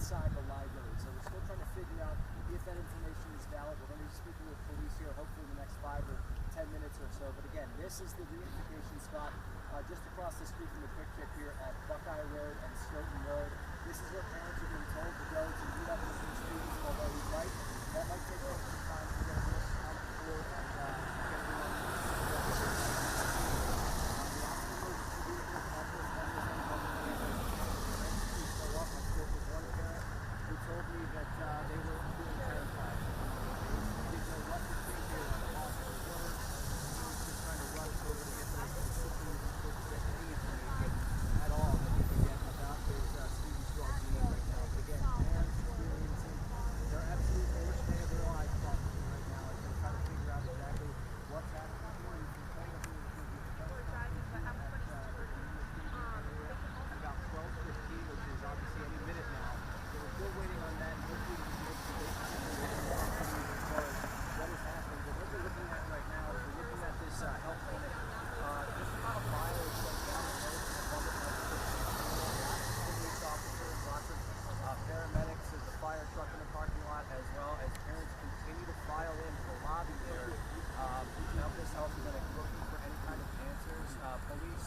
inside the library. So we're still trying to figure out if that information is valid. We're going to be speaking with police here hopefully in the next 5 or 10 minutes or so. But again, this is the reunification spot just across the street from the Quick Trip here at Buckeye Road and Stoughton Road. This is where parents are being told to go to meet up with their students, although he's right, that might take some time to get a little on the floor and get everyone to who told me that they were doing terrified. They didn't know what to think here on the hospital were. He was just trying to rush over to get those recipients to get any information at all that he could get about his students' well-being right now. But again, parents experiencing their absolute worst day of their lives probably right now as they try to figure out exactly what's happening here. You can tell that he was going to be about 12:15, which is obviously any minute now. So we're still waiting on that. Hopefully we can get some as far as what is happening. But what we're looking at right now is we're looking at this health clinic. Just about a mile or so down the road from the public health clinic. Police officers, lots of paramedics. There's a fire truck in the parking lot as well as parents continue to file into the lobby there. Now this health clinic looking for any kind of answers. Police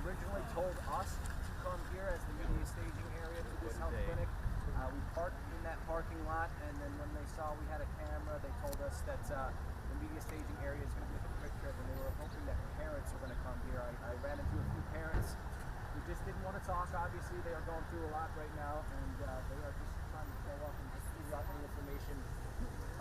originally told us to come here as the media staging area to this health clinic. We parked in that parking lot, and then when they saw we had a camera, they told us that the media staging area is going to be at the Quick Trip, and they were hoping that parents were going to come here. I ran into a few parents who just didn't want to talk. Obviously, they are going through a lot right now, and they are just trying to show up and just figure out any information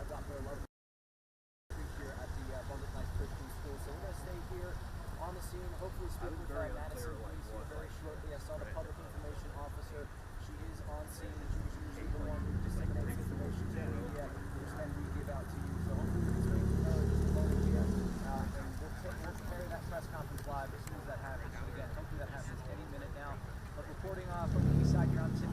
about their loved ones here at the Bundle Night Christian School. So we're going to stay here on the scene, hopefully speak with Madison police here very shortly. I saw the public information officer. She is on scene. She's usually the one who disseminates information to the media, which then we give out to you. So hopefully we can speak with her just a moment here, and we'll carry that press conference live as soon as that happens. So again, hopefully that happens any minute now. But reporting from the east side here on Tim.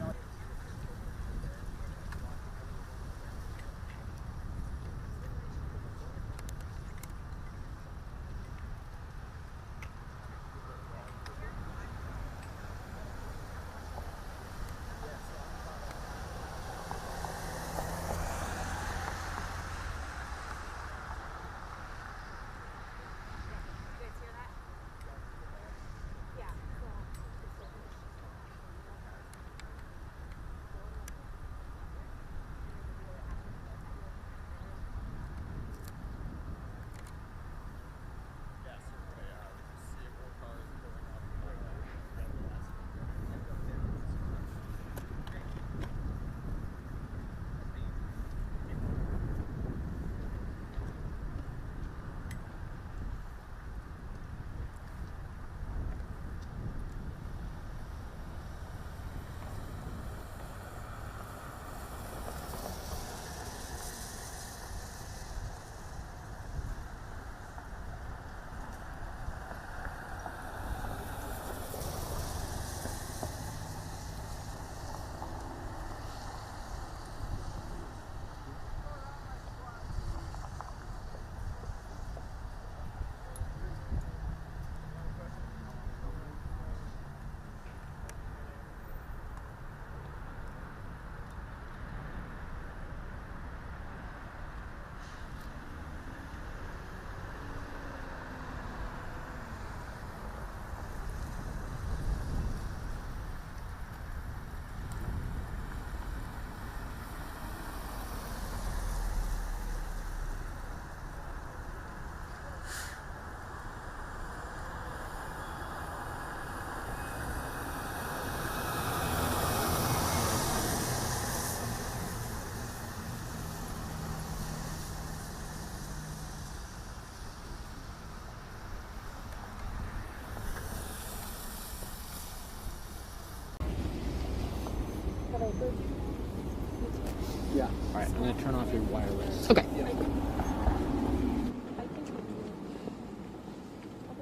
Yeah. All right, I'm going to turn off your wireless. Okay. Yeah. Okay,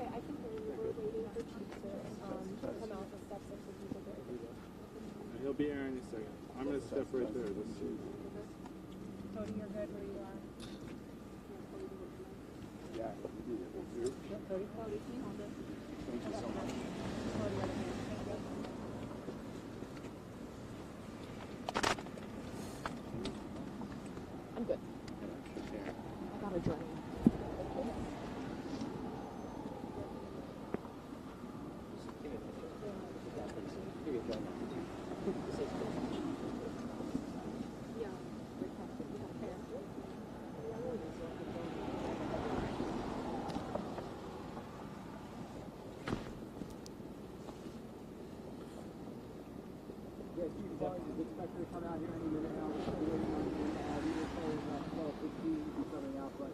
I think we're waiting for Chief to come out the steps and for people to... He'll be here any second. I'm going to step right there. Cody, you're good where you are? Yeah. Cody, can you hold it? Thank you so much. Hold the other hand. Thank you. Barnes is expected to come out here any minute now. We're still waiting on him. We were told 12:15 he'd be coming out, but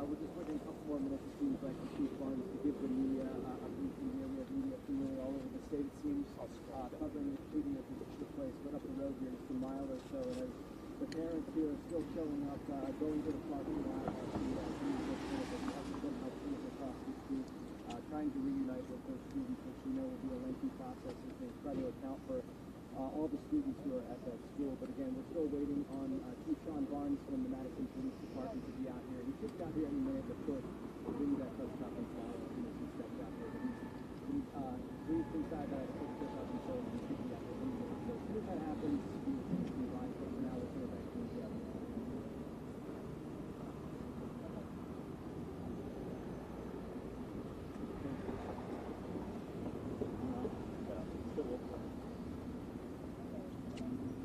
we're just waiting a couple more minutes. It seems like for Chief Barnes to give the media a briefing here. We have media from really all over the state, it seems, covering the shooting that just took place right up the road here, just a mile or so. And as the parents here are still showing up, going to the parking lot to see the across the street, trying to reunite with those students, which we know will be a lengthy process as they try to account for all the students who are at that school. But again, we're still waiting on Chief Sean Barnes from the Madison Police Department to be out here. He should be out here any minute, but of course, we'll bring you that press conference now as soon as he steps out here. But he's briefed inside that courthouse control and he should be out here any minute. So as soon as that happens, we will finish the line. But for now, we'll turn it back to you.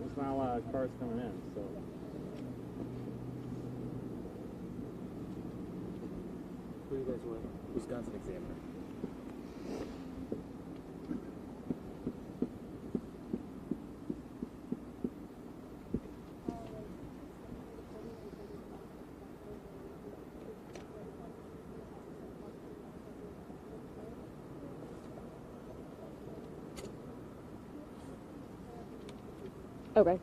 There's not a lot of cars coming in, so. Who do you guys want? Wisconsin Examiner. Okay.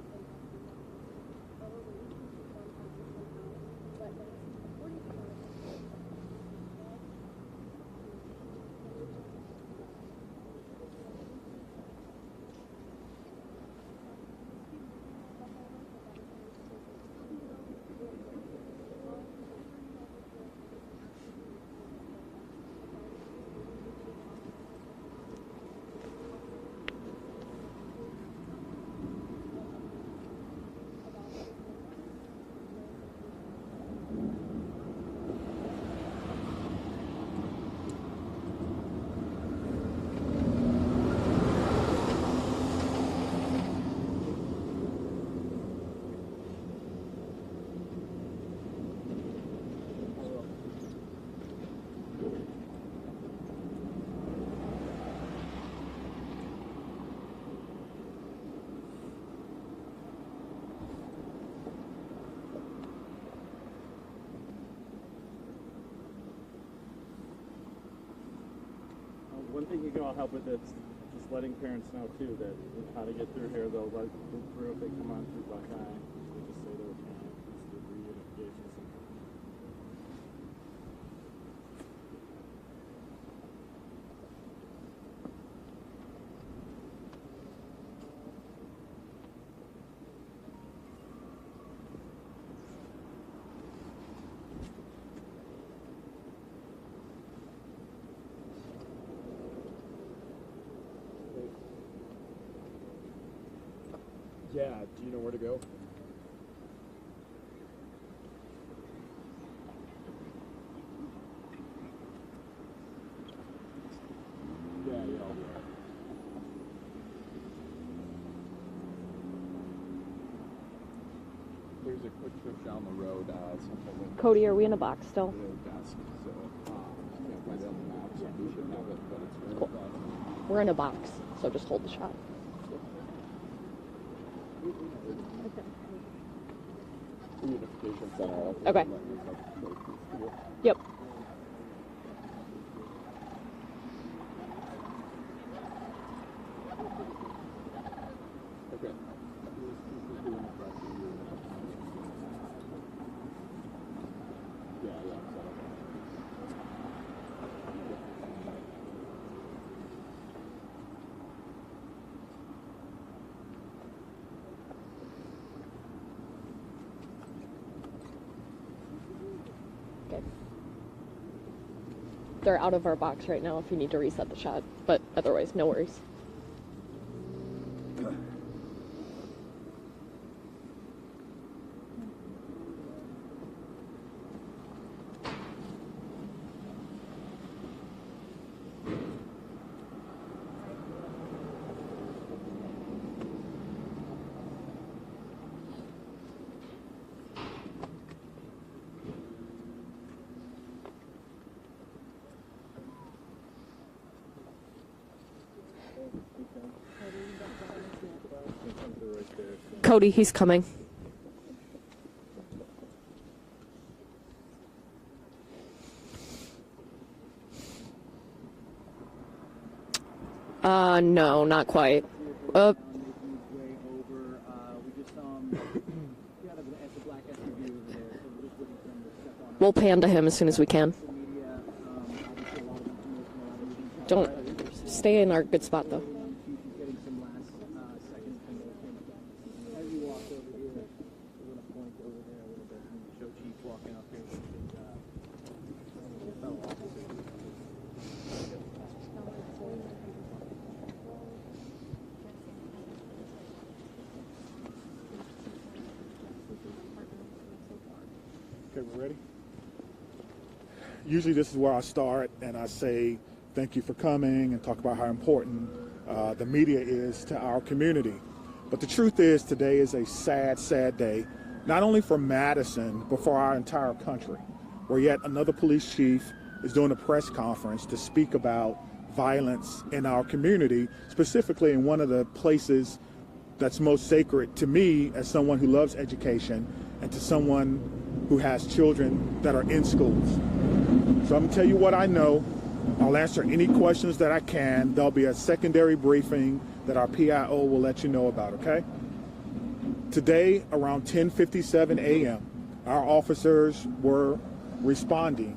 One thing you can all help with is just letting parents know too that how to get through here. They'll let them through if they come on through Buckeye. They just say they're can't. It's the reunification center. Yeah, do you know where to go? Yeah, I'll be right. There's a quick trip down the road, something like Cody, are we in a box still? the desk, so I can't find it on the map, so we should have it, but it's very Cool. fun. We're in a box, so just hold the shot. Reunification center. Okay. Yep. Okay. Yeah. Okay. They're out of our box right now if you need to reset the shot, but otherwise, no worries. Cody, he's coming. No, not quite. Making his way over. We just saw him get out of the black SUV over there, so we're just waiting for him to step on. We'll pan to him as soon as we can. Social media, obviously a lot of information, a lot of moving parts. Don't stay in our good spot, though. Chief is getting some last seconds from the as you walk over here, we're going to point over there a little bit and show Chief walking up here with his fellow officers. Okay, we're ready? Usually this is where I start and I say thank you for coming and talk about how important the media is to our community. But the truth is today is a sad, sad day, not only for Madison, but for our entire country, where yet another police chief is doing a press conference to speak about violence in our community, specifically in one of the places that's most sacred to me as someone who loves education and to someone who has children that are in schools. So I'm gonna tell you what I know. I'll answer any questions that I can. There'll be a secondary briefing that our PIO will let you know about, okay? Today, around 10:57 a.m., our officers were responding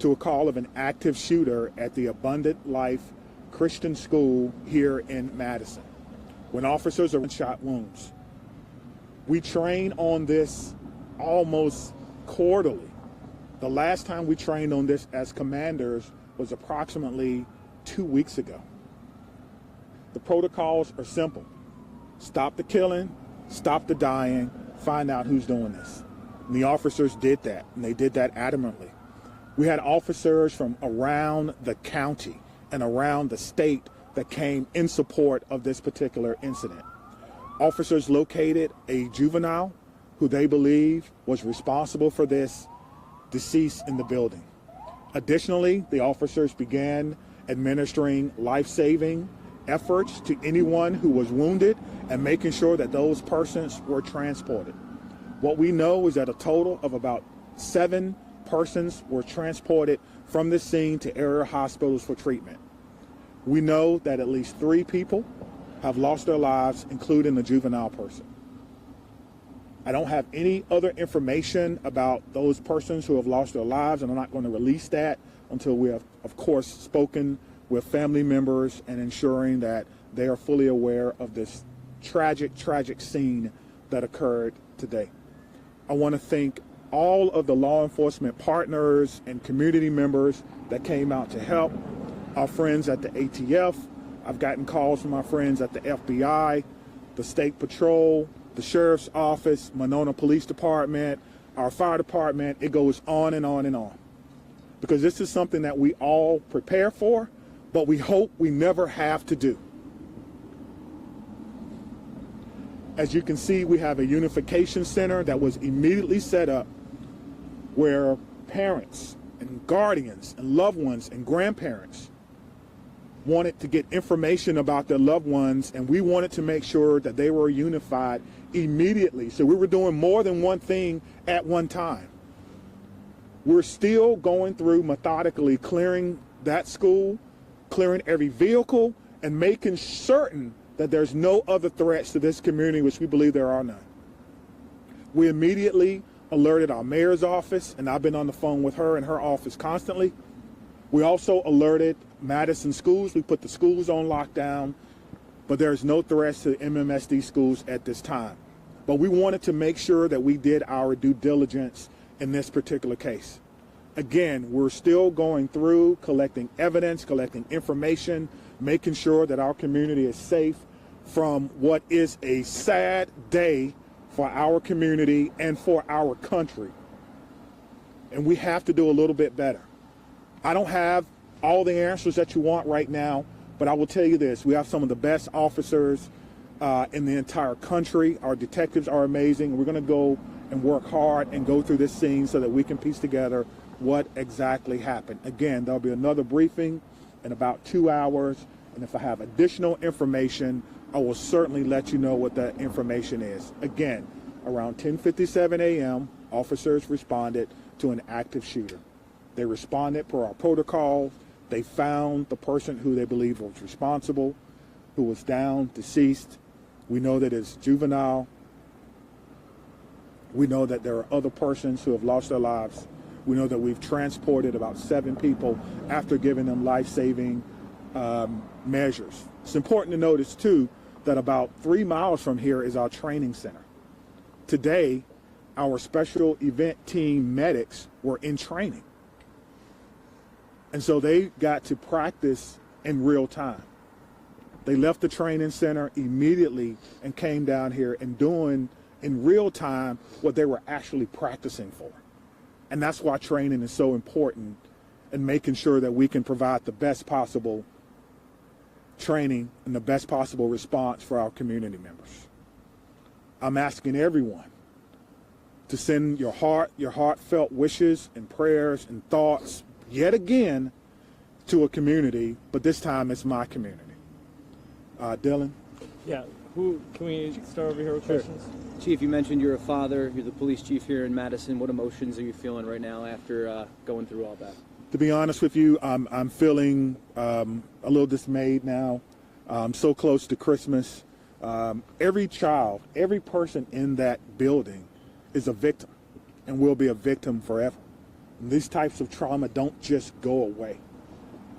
to a call of an active shooter at the Abundant Life Christian School here in Madison. When officers are shot wounds. We train on this almost quarterly. The last time we trained on this as commanders was approximately 2 weeks ago. The protocols are simple. Stop the killing, stop the dying, find out who's doing this. And the officers did that, and they did that adamantly. We had officers from around the county and around the state that came in support of this particular incident. Officers located a juvenile who they believe was responsible for this deceased in the building. Additionally, the officers began administering life-saving efforts to anyone who was wounded and making sure that those persons were transported. What we know is that a total of about 7 persons were transported from this scene to area hospitals for treatment. We know that at least 3 people have lost their lives, including a juvenile person. I don't have any other information about those persons who have lost their lives, and I'm not going to release that until we have, of course, spoken with family members and ensuring that they are fully aware of this tragic, tragic scene that occurred today. I want to thank all of the law enforcement partners and community members that came out to help, our friends at the ATF. I've gotten calls from my friends at the FBI, the State Patrol, the Sheriff's Office, Monona Police Department, our fire department. It goes on and on and on. Because this is something that we all prepare for, but we hope we never have to do. As you can see, we have a unification center that was immediately set up where parents and guardians and loved ones and grandparents wanted to get information about their loved ones, and we wanted to make sure that they were unified immediately. So we were doing more than one thing at one time. We're still going through methodically clearing that school, clearing every vehicle, and making certain that there's no other threats to this community, which we believe there are none. We immediately alerted our mayor's office, and I've been on the phone with her and her office constantly. We also alerted Madison schools. We put the schools on lockdown, but there's no threats to MMSD schools at this time. But we wanted to make sure that we did our due diligence in this particular case. Again, we're still going through collecting evidence, collecting information, making sure that our community is safe from what is a sad day for our community and for our country. And we have to do a little bit better. I don't have all the answers that you want right now, but I will tell you this. We have some of the best officers in the entire country. Our detectives are amazing. We're going to go and work hard and go through this scene so that we can piece together what exactly happened. Again, there'll be another briefing in about 2 hours, and if I have additional information, I will certainly let you know what that information is. Again, around 10:57 a.m., officers responded to an active shooter. They responded per our protocol. They found the person who they believe was responsible, who was down, deceased. We know that it's juvenile. We know that there are other persons who have lost their lives. We know that we've transported about 7 people after giving them life-saving measures. It's important to notice, too, that about 3 miles from here is our training center. Today, our special event team medics were in training. And so they got to practice in real time. They left the training center immediately and came down here and doing in real time what they were actually practicing for. And that's why training is so important, and making sure that we can provide the best possible training and the best possible response for our community members. I'm asking everyone to send your heartfelt wishes and prayers and thoughts yet again to a community, but this time it's my community. Dylan? Yeah. Who can we start over here with questions? Chief, you mentioned you're a father. You're the police chief here in Madison. What emotions are you feeling right now after going through all that? To be honest with you, I'm feeling a little dismayed now. So close to Christmas. Every child, every person in that building is a victim and will be a victim forever. And these types of trauma don't just go away.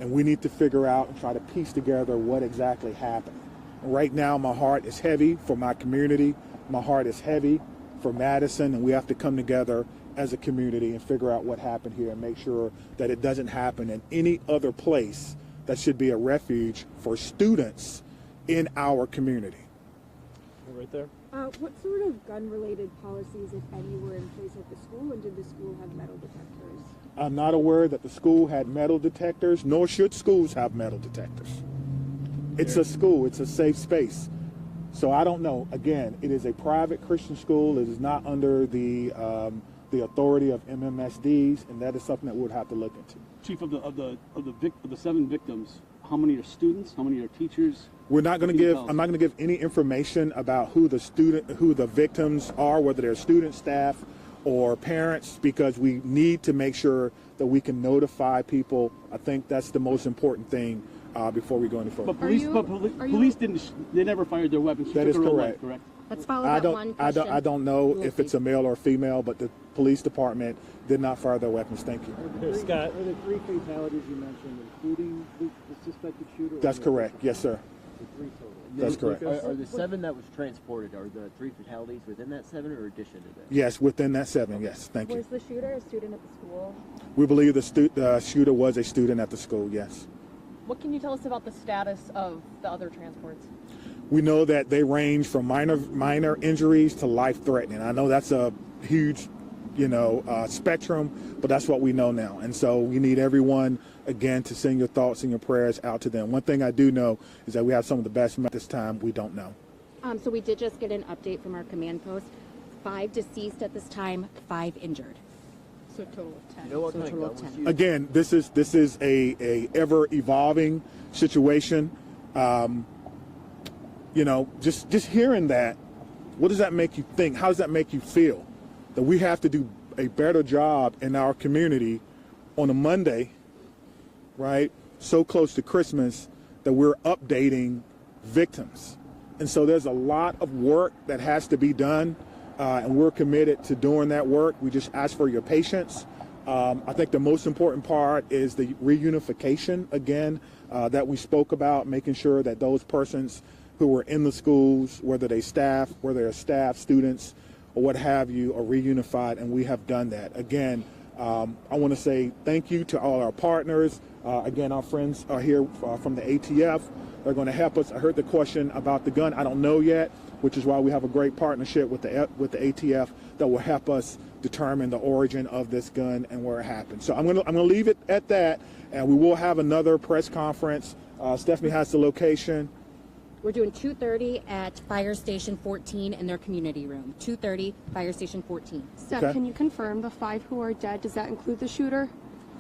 And we need to figure out and try to piece together what exactly happened. And right now, my heart is heavy for my community. My heart is heavy for Madison, and we have to come together as a community and figure out what happened here and make sure that it doesn't happen in any other place that should be a refuge for students in our community. Right there. What sort of gun-related policies, if any, were in place at the school, and did the school have metal detectors? I'm not aware that the school had metal detectors, nor should schools have metal detectors. It's a school. It's a safe space. So I don't know. Again, it is a private Christian school. It is not under the authority of MMSDs, and that is something that we would have to look into. Chief, of the 7 victims, how many are students? How many are teachers? I'm not going to give any information about who the victims are, whether they're student, staff, or parents, because we need to make sure that we can notify people. I think that's the most important thing before we go any further. But police they never fired their weapons. That is correct. Correct? Let's follow that one question. I don't know if it's a male or female, but the police department did not fire their weapons. Thank you. Here, Scott. Were the 3 fatalities you mentioned, including the suspected shooter? That's correct. Yes, sir. The 3 total. That's correct. Are the 7 that was transported, are the 3 fatalities within that 7 or addition to that? Yes, within that 7. Yes, thank you. Was the shooter a student at the school? We believe the shooter was a student at the school. Yes. What can you tell us about the status of the other transports? We know that they range from minor injuries to life-threatening. I know that's a huge, spectrum, but that's what we know now. And so we need everyone, again, to send your thoughts and your prayers out to them. One thing I do know is that we have some of the best men. This time we don't know. So we did just get an update from our command post. 5 deceased at this time, 5 injured. So a total of 10. You know what So a kind total of of gun was 10. used? Again, this is a ever evolving situation. Just hearing that, what does that make you think? How does that make you feel? That we have to do a better job in our community on a Monday, right? So close to Christmas, that we're updating victims. And so there's a lot of work that has to be done, and we're committed to doing that work. We just ask for your patience. I think the most important part is the reunification, again, that we spoke about, making sure that those persons who were in the schools, whether they're staff, students, or what have you, are reunified, and we have done that. Again, I want to say thank you to all our partners. Again, our friends are here from the ATF. They're going to help us. I heard the question about the gun. I don't know yet, which is why we have a great partnership with the ATF that will help us determine the origin of this gun and where it happened. So I'm going to leave it at that, and we will have another press conference. Stephanie has the location. We're doing 2:30 at Fire Station 14 in their community room. 2:30, Fire Station 14. Steph, Okay. can you confirm the 5 who are dead? Does that include the shooter?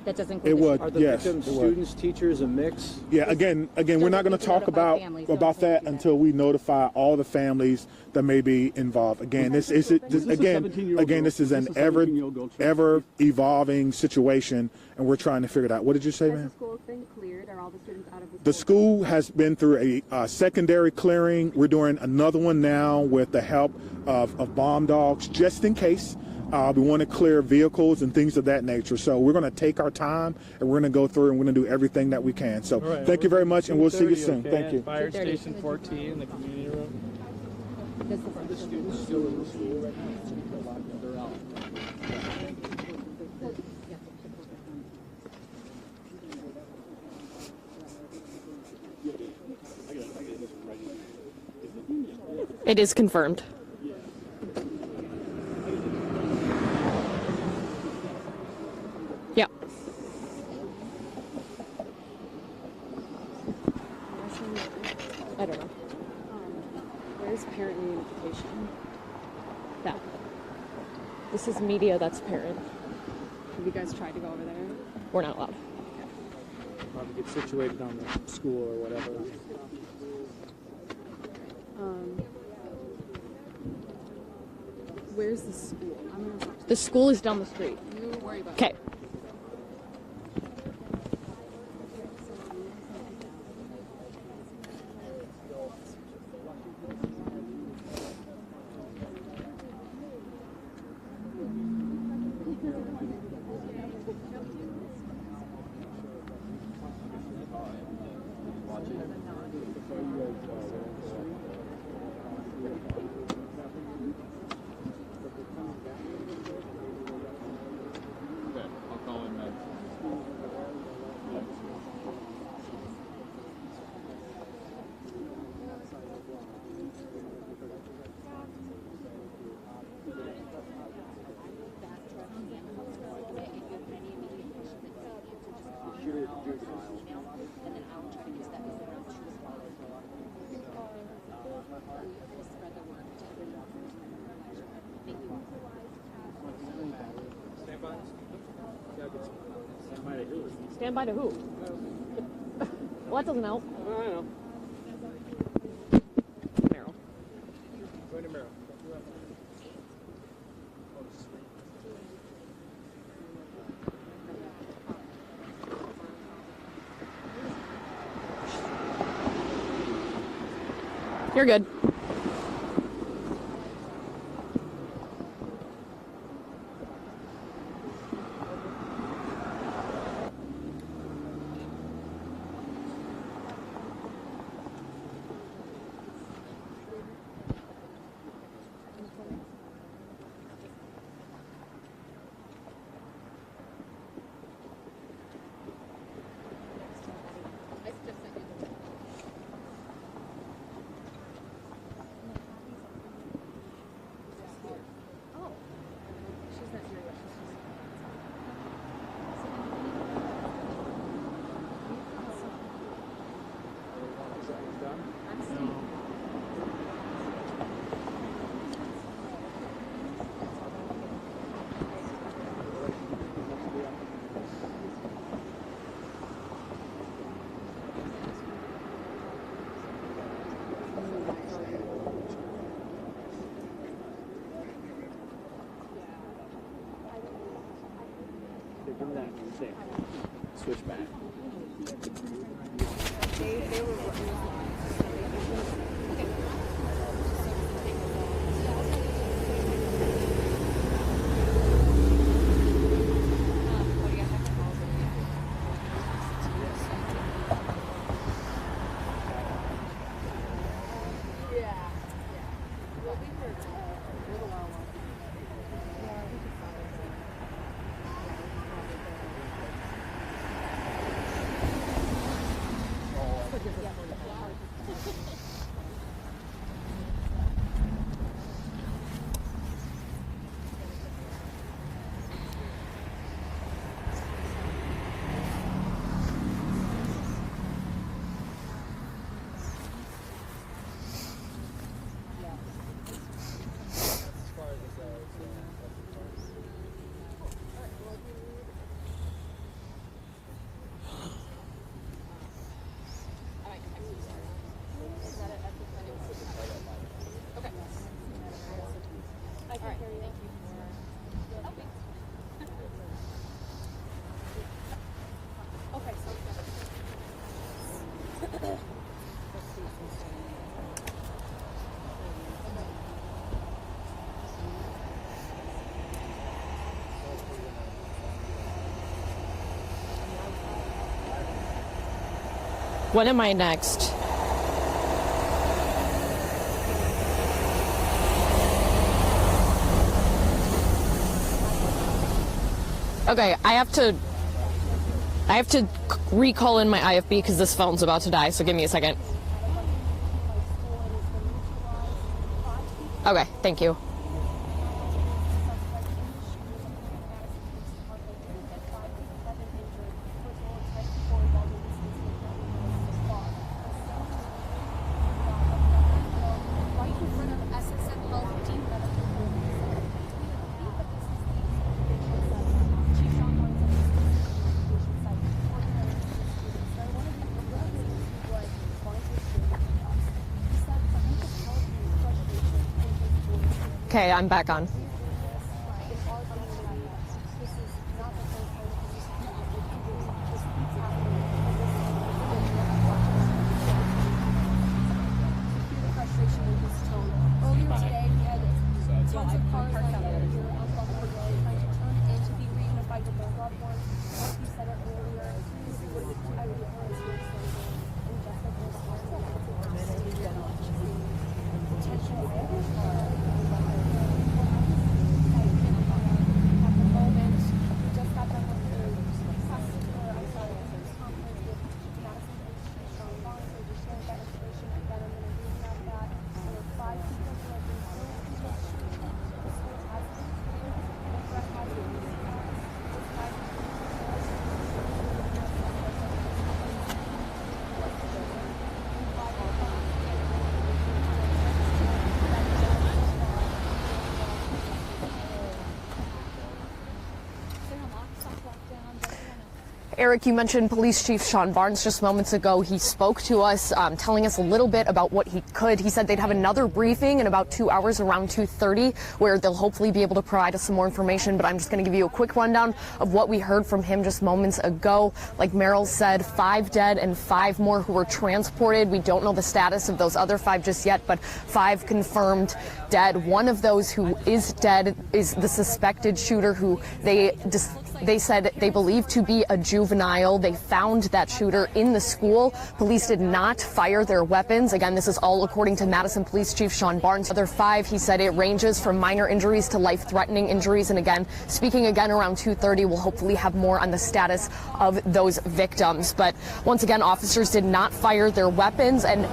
That doesn't include It the would, Are the yes. victims it would. students, teachers, a mix? Yeah, again, we're not going to talk notify about families. Don't that do that. until we notify all the families that may be involved. Again, this is Was this a 17-year-old girl? this is Was an this a 17-year-old girl trying to ever evolving situation, and we're trying to figure it out. What did you say, Has the man? school been cleared? Are all the students out of the school? The school has been through a secondary clearing. We're doing another one now with the help of bomb dogs, just in case. We want to clear vehicles and things of that nature. So we're going to take our time, and we're going to go through and we're going to do everything that we can. So thank you very much, and we'll see you soon. Thank you. Fire 2:30. Station 14, the community room. Are the students still in the school right now? They're out. It is confirmed. Yeah. I don't know. Where's parent reunification? That. This is media, that's parent. Have you guys tried to go over there? We're not allowed. Probably get situated on the school or whatever. Where's the school? I'm gonna talk to The school is down the street. you. Worry about Okay. Okay, I'll call in Madison. Stand by to who? Well, that doesn't help. I know. Meryl. Going to Merrill. You're good. Switch back. When am I next? Okay, I have to recall in my IFB because this phone's about to die, so give me a second. Okay, thank you. Okay, I'm back on. Eric, you mentioned Police Chief Sean Barnes just moments ago. He spoke to us, telling us a little bit about what he could. He said they'd have another briefing in about 2 hours, around 2:30, where they'll hopefully be able to provide us some more information. But I'm just going to give you a quick rundown of what we heard from him just moments ago. Like Meryl said, 5 dead and 5 more who were transported. We don't know the status of those other 5 just yet, but 5 confirmed dead. One of those who is dead is the suspected shooter, who they said they believe to be a juvenile. They found that shooter in the school. Police did not fire their weapons. Again, this is all according to Madison Police Chief Sean Barnes. The other 5, he said it ranges from minor injuries to life-threatening injuries. And again, speaking again around 2:30, we'll hopefully have more on the status of those victims. But once again, officers did not fire their weapons. And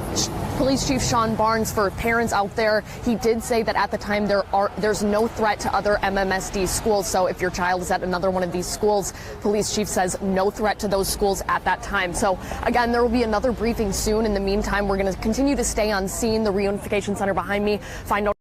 Police Chief Sean Barnes, for parents out there, he did say that at the time there's no threat to other MMSD schools. So if your child is at another one of these schools, Police Chief says no threat to those schools at that time. So again, there will be another briefing soon. In the meantime, we're going to continue to stay on scene. The reunification center behind me. Find out